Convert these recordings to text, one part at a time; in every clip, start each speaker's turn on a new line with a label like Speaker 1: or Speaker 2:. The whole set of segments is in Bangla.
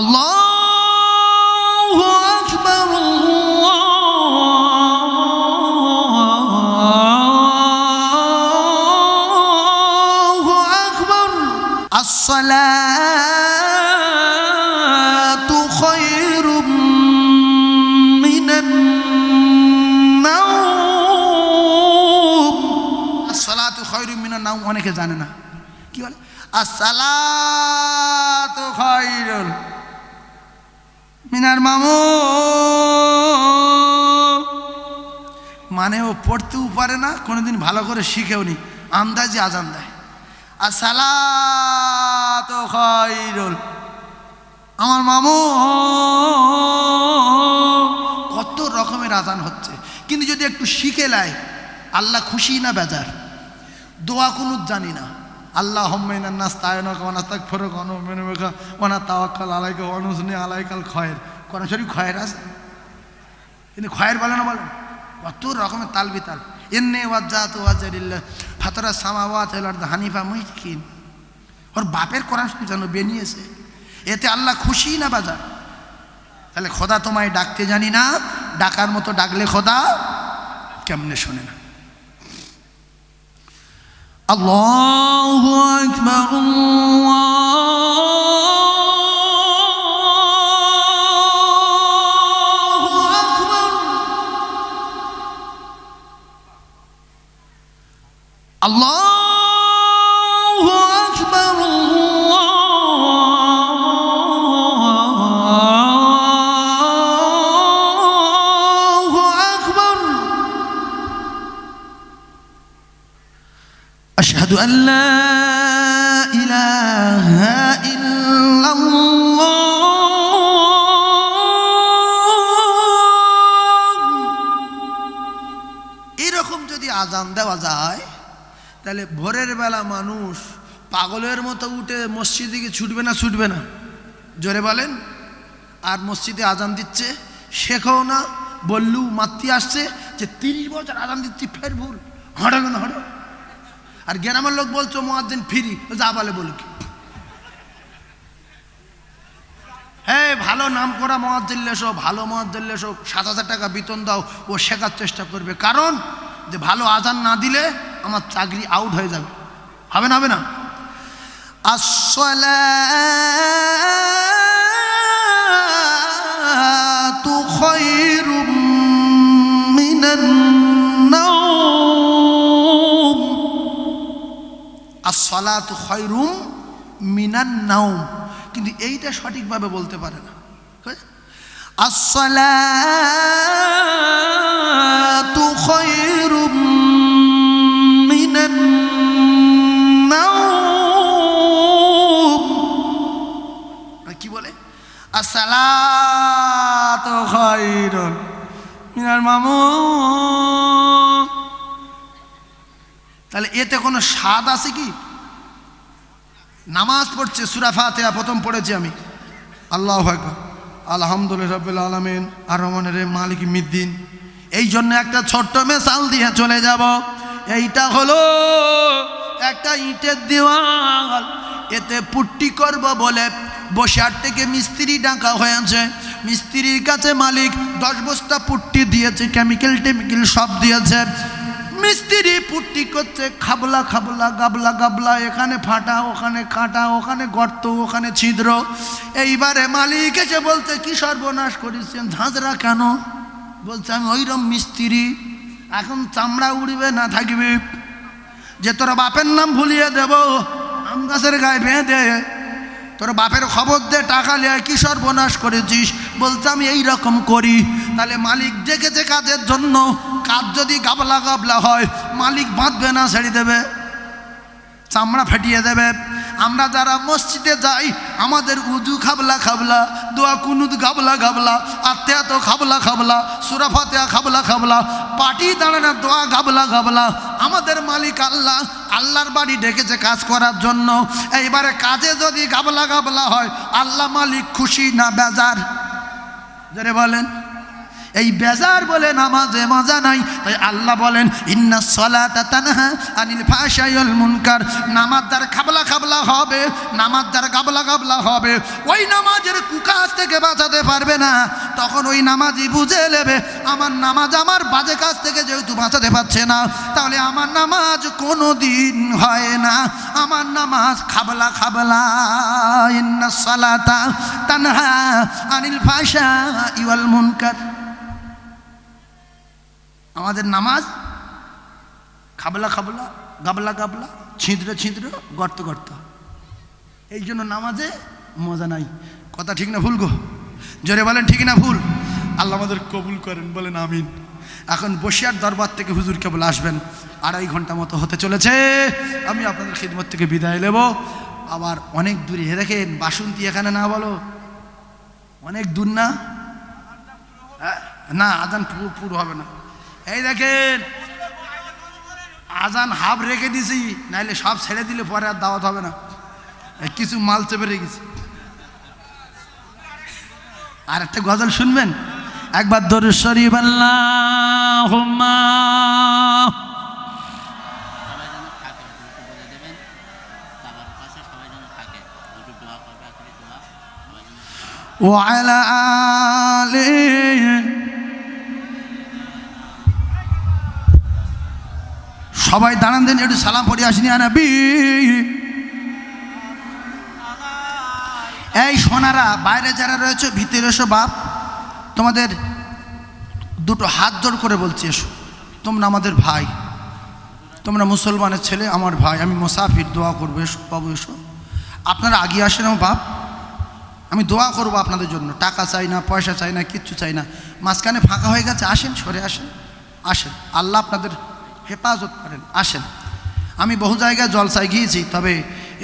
Speaker 1: আল্লাহু আকবার, আল্লাহু আকবার। আসসালাতু খায়রুম মিনান নাওম। আসসালাতু খায়রুম মিনান নাওম অনেকে জানে না কি বলে। আসসালাতু খায়রুন মিনার মামু, মানে ও পড়তেও পারে না, কোনোদিন ভালো করে শিখেও নি, আন্দাজে আজান দেয়। আসসালাতু খায়রুন আমার মামু। কত রকমের আজান হচ্ছে, কিন্তু যদি একটু শিখে নেয় আল্লাহ খুশি না বেজার। দোয়া কুনুত জানি না, আল্লাহুম্মা ইন্না নাস্তাইনুকা ওয়া নাস্তাগফিরুকা ওয়া নু'মিনু বিকা ওয়া নাতাওয়াক্কালু আলাইকা ওয়া নুসনি আলাইকাল খায়র। কোরআন শরীফ খায়র আছে, কিন্তু খায়র বলে না, বলে কত রকমের তালবিতাল। ইন্নী ওয়াজ্জাহতু ওয়াজহিয়া লিল্লাহি ফাতারাস সামাওয়াতি ওয়াল আরদি হানিফা মুশরিকিন। ওর বাপের কোরআন শরীফ যেন বেনিয়েছে, এতে আল্লাহ খুশি না বাজা। তাহলে খোদা তোমায় ডাকতে জানি না, ডাকার মতো ডাকলে খোদা কেমনে শোনে না। আল্লাহু আকবার, আল্লাহু আকবার, আল্লাহু আকবার, আল্লাহু আকবার। আশহাদু আল্লা ইলাহা ইল্লাল্লাহ। এরকম যদি আজান দেওয়া যায় তাহলে ভোরের বেলা মানুষ পাগলের মতো উঠে মসজিদে গিয়ে ছুটবে না? ছুটবে না? জোরে বলেন। আর মসজিদে আজান দিচ্ছে, শেখও না, বললু মাতৃ আসছে যে 30 বছর আজান দিচ্ছি, ফের ভুল, হাঁটো কেন হাঁটো। আর গ্রামের লোক বলছো মুয়াজ্জিন ফিরি, যা বলে বলুক। হ্যাঁ, ভালো নাম করা মুয়াজ্জিন লেসো, ভালো মুয়াজ্জিন লেসো, 7,000 টাকা বেতন দাও, ও শেখার চেষ্টা করবে। কারণ যে ভালো আজান না দিলে আমার চাকরি আউট হয়ে যাবে। হবে না? হবে না? আসসালাতু খায়রুম মিনান নাওম। আসসালাতু খায়রুম মিনান নাওম, কিন্তু এইটা সঠিকভাবে বলতে পারে না। আসসালাতু খায়রুম মিনান নাওম, কি বলে? আসসালাতু খায়রুন মিনাল মামু। তাহলে এতে কোনো স্বাদ আছে কি? নামাজ পড়ছে, সূরা ফাতিহা প্রথম পড়েছি আমি, আল্লাহু আকবার, আলহামদুলিল্লাহি রাব্বিল আলামিন আর রহমানির রহিম মালিক ইয়াউমিদ্দিন। এই জন্য একটা ছোট্ট মেসাল দিয়ে চলে যাব। এইটা হলো একটা ইটের দেওয়াল, এতে পুট্টি করব বলে বসার থেকে মিস্ত্রি ডাকা হয়েছে। মিস্ত্রির কাছে মালিক 10 বস্তা পুট্টি দিয়েছে, কেমিক্যাল টেমিক্যাল সব দিয়েছে। মিস্ত্রি পুট্টি করছে, খাবলা খাবলা, গাবলা গাবলা, এখানে ফাটা, ওখানে কাটা, ওখানে গর্ত, ওখানে ছিদ্র। এইবারে মালিক এসে বলছে, কি সর্বনাশ করেছেন, ঝাঁঝরা কেন? বলছে, আমি ওইরকম মিস্ত্রি, এখন চামড়া উড়বে না থাকবে, যে তোর বাপের নাম ভুলিয়ে দেব আম গাছের গায়ে বেঁধে, তোর বাপের খবর দে, টাকা নিয়ে কি সর্বনাশ করেছিস? বলছে, আমি এইরকম করি। তাহলে মালিক ডেকেছে কাজের জন্য, কাজ যদি গাবলা গাবলা হয় মালিক বাঁধবে না, ছেড়ে দেবে, চামড়া ফেটিয়ে দেবে। আমরা যারা মসজিদে যাই আমাদের উজু খাবলা খাবলা, দোয়া কুনুত গাবলা গাবলা, আত্মীয়া তো খাবলা খাবলা, সূরা ফাতিহা খাবলা খাবলা, পাটি দাঁড়ানোর দোয়া গাবলা গাবলা। আমাদের মালিক আল্লাহ, আল্লাহর বাড়ি ডেকেছে কাজ করার জন্য। এইবারে কাজে যদি গাবলা গাবলা হয় আল্লাহ মালিক খুশি না বেজার? যারা বলেন এই বেজার বলে নামাজে মজা নাই। তাই আল্লাহ বলেন ইন্নাস সালাতা তানহা আনিল ফাহশাই ওয়াল মুনকার। নামাজ যার খাবলা খাবলা হবে, নামাজ যার গাবলা গাবলা হবে, ওই নামাজের কুকাজ থেকে বাঁচাতে পারবে না। তখন ওই নামাজই বুঝে নেবে আমার নামাজ আমার বাজে কাজ থেকে যেহেতু বাঁচাতে পারছে না, তাহলে আমার নামাজ কোনো দিন হয় না, আমার নামাজ খাবলা খাবলা। ইন্নাস সালাতা তানহা আনিল ফাহশাই ওয়াল মুনকার। আমাদের নামাজ খাবলা খাবলা, গাবলা গাবলা, ছিদ্র ছিদ্র, গর্ত গর্ত। এই জন্য নামাজে মজা নাই। কথা ঠিক না ভুল গো? জোরে বলেন ঠিক না ভুল? আল্লাহ আমাদের কবুল করেন, বলেন আমিন। এখন বসিয়ার দরবার থেকে হুজুর কেবল আসবেন, 2.5 ঘন্টা মতো হতে চলেছে। আমি আপনাদের খিদমত থেকে বিদায় নেব। আবার অনেক দূরে দেখেন, বাসন্তী এখানে না, বলো অনেক দূর না? না, আজান পুরো হবে না। এই দেখেন আজান হাফ রেখে দিছি, নাইলে সব ছেড়ে দিলে পরে আর দাওয়াত হবে না। কিছু মাল চেপে রেখেছি। আর একটা গজল শুনবেন? একবার দরুদ শরীফ আল্লাহুম্মা ওয়া আলা আলিহি। সবাই দাঁড়ান দেন, একটু সালাম পড়ে আসিনি নবী। এই সোনারা, বাইরে যারা রয়েছে ভিতরে এসো। বাপ, তোমাদের দুটো হাত জোড় করে বলছি, এসো। তোমরা আমাদের ভাই, তোমরা মুসলমানের ছেলে, আমার ভাই। আমি মুসাফির, দোয়া করবো, এসো বাবু এসো। আপনারা আগিয়ে আসেন আমার বাপ, আমি দোয়া করবো আপনাদের জন্য। টাকা চাই না, পয়সা চাই না, কিচ্ছু চাই না। মাঝখানে ফাঁকা হয়ে গেছে, আসেন, সরে আসেন, আসেন। আল্লাহ আপনাদের হেফাজত করেন, আসেন। আমি বহু জায়গায় জলসায় গিয়েছি, তবে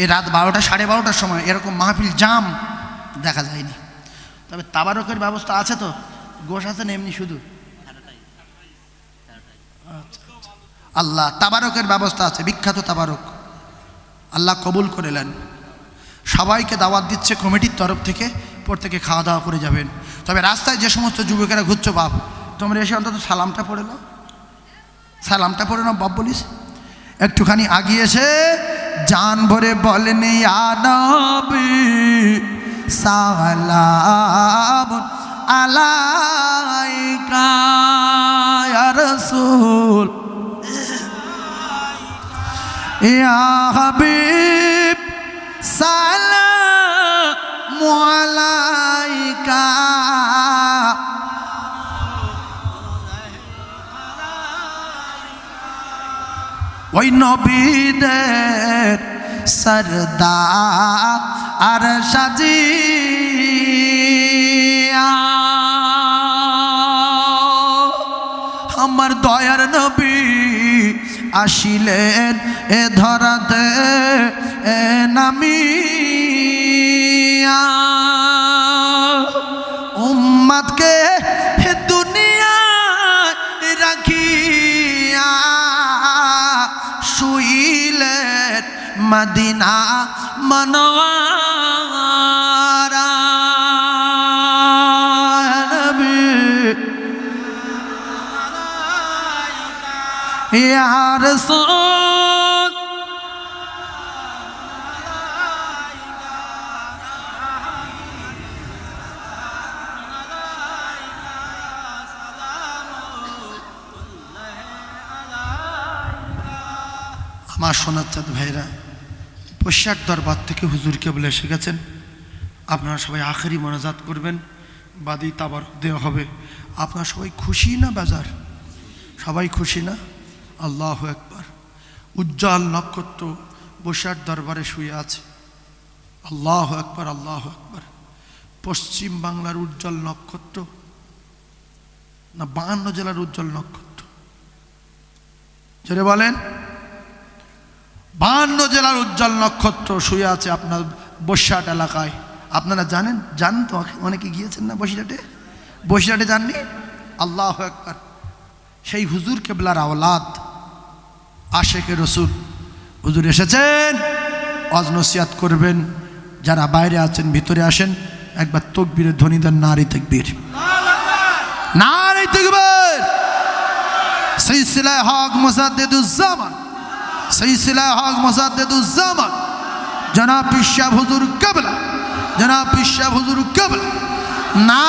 Speaker 1: এই রাত 12টা 12:30টার সময় এরকম মাহফিল জাম দেখা যায়নি। তবে তাবারকের ব্যবস্থা আছে তো? গোশ আছে না এমনি শুধু? আল্লাহ তাবারকের ব্যবস্থা আছে, বিখ্যাত তাবারক। আল্লাহ কবুল করে নেন। সবাইকে দাওয়াত দিচ্ছে কমিটির তরফ থেকে, প্রত্যেকে খাওয়া দাওয়া করে যাবেন। তবে রাস্তায় যে সমস্ত যুবকেরা ঘুরছো, বাপ তোমরা এসে অন্তত সালামটা পড়ে নাও, সালামটা পড়ে নাও বাপ বলিস। একটুখানি আগিয়ে এসে জান ভরে বলেন ইয়া নবী সালাম আলাইকা ইয়া রাসূল ইয়া হাবিব সালাম আলাইকা। ওই নবীদের সরদার আর সাজিয়া আমার দয়ার নবী আসিলেন এ ধরাতে এ নামিয়া। উম্মতকে দুনিয়ায় রাখিয়া শুইলেন মদিনা মনোয়ারা। নবী ইয়া রাসূল আমার সোনার চাঁদ ভাইরা, বসিরহাট দরবার থেকে হুজুরকে বলে এসে গেছেন। আপনারা সবাই আখেরি মোনাজাত করবেন, বাদি তাবারক দেওয়া হবে। আপনারা সবাই খুশি না বাজার? সবাই খুশি না? আল্লাহু আকবার। উজ্জ্বল নক্ষত্র বসিরহাট দরবারে শুয়ে আছে। আল্লাহু আকবার, আল্লাহু আকবার। পশ্চিম বাংলার উজ্জ্বল নক্ষত্র না 52 জেলার উজ্জ্বল নক্ষত্র? জোরে বলেন। 52 জেলার উজ্জ্বল নক্ষত্র শুয়ে আছে আপনার বসিরহাট এলাকায়। আপনারা জানেন? জানেন তো, অনেকে গিয়েছেন না বসিরহাটে? বসিরহাটে যাননি? আল্লাহু আকবার। সেই হুজুর কেবলার আওলাদ, আশেকে রসুল হুজুর এসেছেন, ওয়াজ নসিহত করবেন। যারা বাইরে আছেন ভিতরে আসেন, একবার তাকবীরের ধ্বনি দেন, নারী তাকবীর। নারে তাকবীর। সিলসিলা হক মুজাদ্দিদুজ্জামান, সিলসিলা হক মুজাদ্দিদুজ্জামান জনাব পীর সাহেব হুজুর কিবলা, জনাব পীর সাহেব হুজুর কিবলা। না